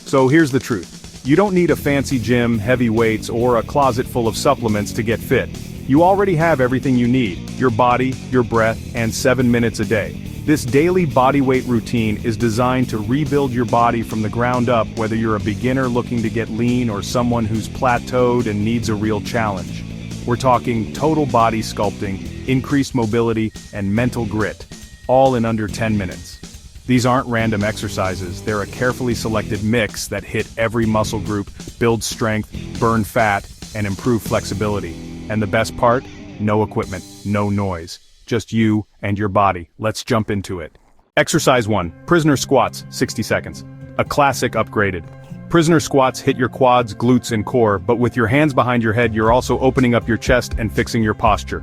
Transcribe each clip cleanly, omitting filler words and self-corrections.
So here's the truth. You don't need a fancy gym, heavy weights, or a closet full of supplements to get fit. You already have everything you need: your body, your breath, and 7 minutes a day. This daily bodyweight routine is designed to rebuild your body from the ground up, whether you're a beginner looking to get lean or someone who's plateaued and needs a real challenge. We're talking total body sculpting, increased mobility, and mental grit, all in under 10 minutes. These aren't random exercises, they're a carefully selected mix that hit every muscle group, build strength, burn fat, and improve flexibility. And the best part? No equipment, no noise. Just you and your body. Let's jump into it. Exercise 1. Prisoner squats, 60 seconds. A classic upgraded. Prisoner squats hit your quads, glutes, and core, but with your hands behind your head you're also opening up your chest and fixing your posture.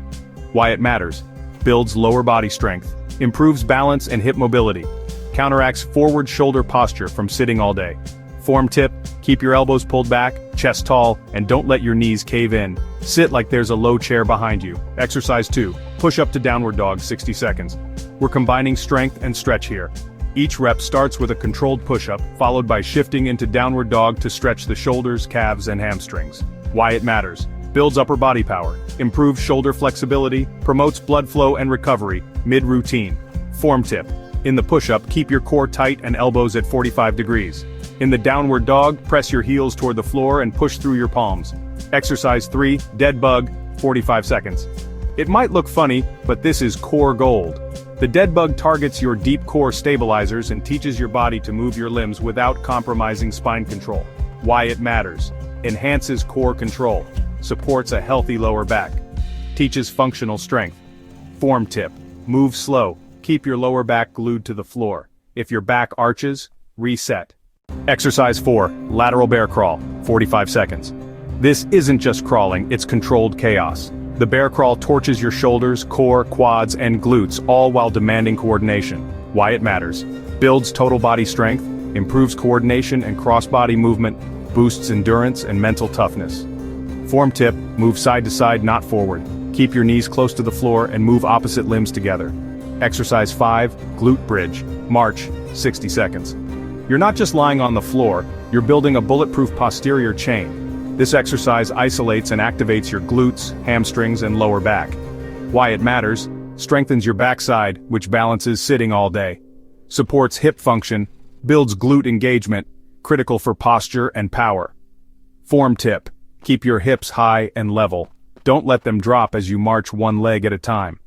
Why it matters: builds lower body strength, improves balance and hip mobility, counteracts forward shoulder posture from sitting all day. Form tip: keep your elbows pulled back, chest tall, and don't let your knees cave in. Sit like there's a low chair behind you. Exercise 2. Push up to downward dog, 60 seconds. We're combining strength and stretch here. Each rep starts with a controlled push-up, followed by shifting into downward dog to stretch the shoulders, calves, and hamstrings. Why it matters: builds upper body power, improves shoulder flexibility, promotes blood flow and recovery, mid-routine. Form tip: in the push-up, keep your core tight and elbows at 45 degrees. In the downward dog, press your heels toward the floor and push through your palms. Exercise 3, dead bug, 45 seconds. It might look funny, but this is core gold. The dead bug targets your deep core stabilizers and teaches your body to move your limbs without compromising spine control. Why it matters: enhances core control, supports a healthy lower back, teaches functional strength. Form tip: move slow, keep your lower back glued to the floor. If your back arches, reset. Exercise 4, lateral bear crawl, 45 seconds. This isn't just crawling, it's controlled chaos. The bear crawl torches your shoulders, core, quads, and glutes, all while demanding coordination. Why it matters: builds total body strength, improves coordination and cross-body movement, boosts endurance and mental toughness. Form tip: move side to side, not forward. Keep your knees close to the floor and move opposite limbs together. Exercise 5, glute bridge, march, 60 seconds. You're not just lying on the floor, you're building a bulletproof posterior chain. This exercise isolates and activates your glutes, hamstrings, and lower back. Why it matters: strengthens your backside, which balances sitting all day. Supports hip function, builds glute engagement, critical for posture and power. Form tip: keep your hips high and level. Don't let them drop as you march one leg at a time.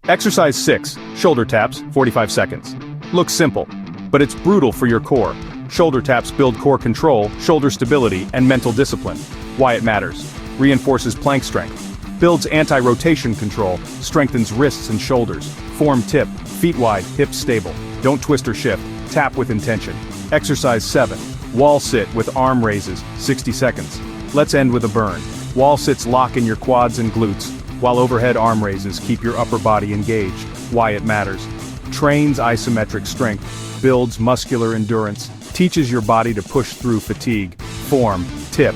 Exercise 6, shoulder taps, 45 seconds. Looks simple, but it's brutal for your core. Shoulder taps build core control, shoulder stability, and mental discipline. Why it matters: reinforces plank strength, builds anti-rotation control, strengthens wrists and shoulders. Form tip: feet wide, hips stable. Don't twist or shift, tap with intention. Exercise 7, wall sit with arm raises, 60 seconds. Let's end with a burn. Wall sits lock in your quads and glutes, while overhead arm raises keep your upper body engaged. Why it matters: trains isometric strength, builds muscular endurance, teaches your body to push through fatigue. Form tip: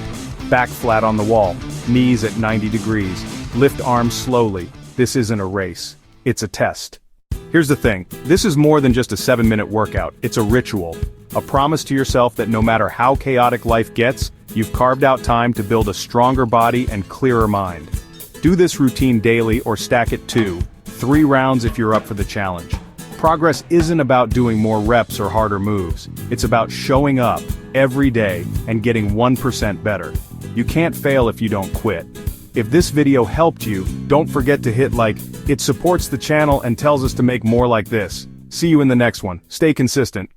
back flat on the wall, knees at 90 degrees, lift arms slowly. This isn't a race, it's a test. Here's the thing: this is more than just a 7-minute workout, it's a ritual. A promise to yourself that no matter how chaotic life gets, you've carved out time to build a stronger body and clearer mind. Do this routine daily or stack it 2, 3 rounds if you're up for the challenge. Progress isn't about doing more reps or harder moves. It's about showing up every day and getting 1% better. You can't fail if you don't quit. If this video helped you, don't forget to hit like. It supports the channel and tells us to make more like this. See you in the next one. Stay consistent.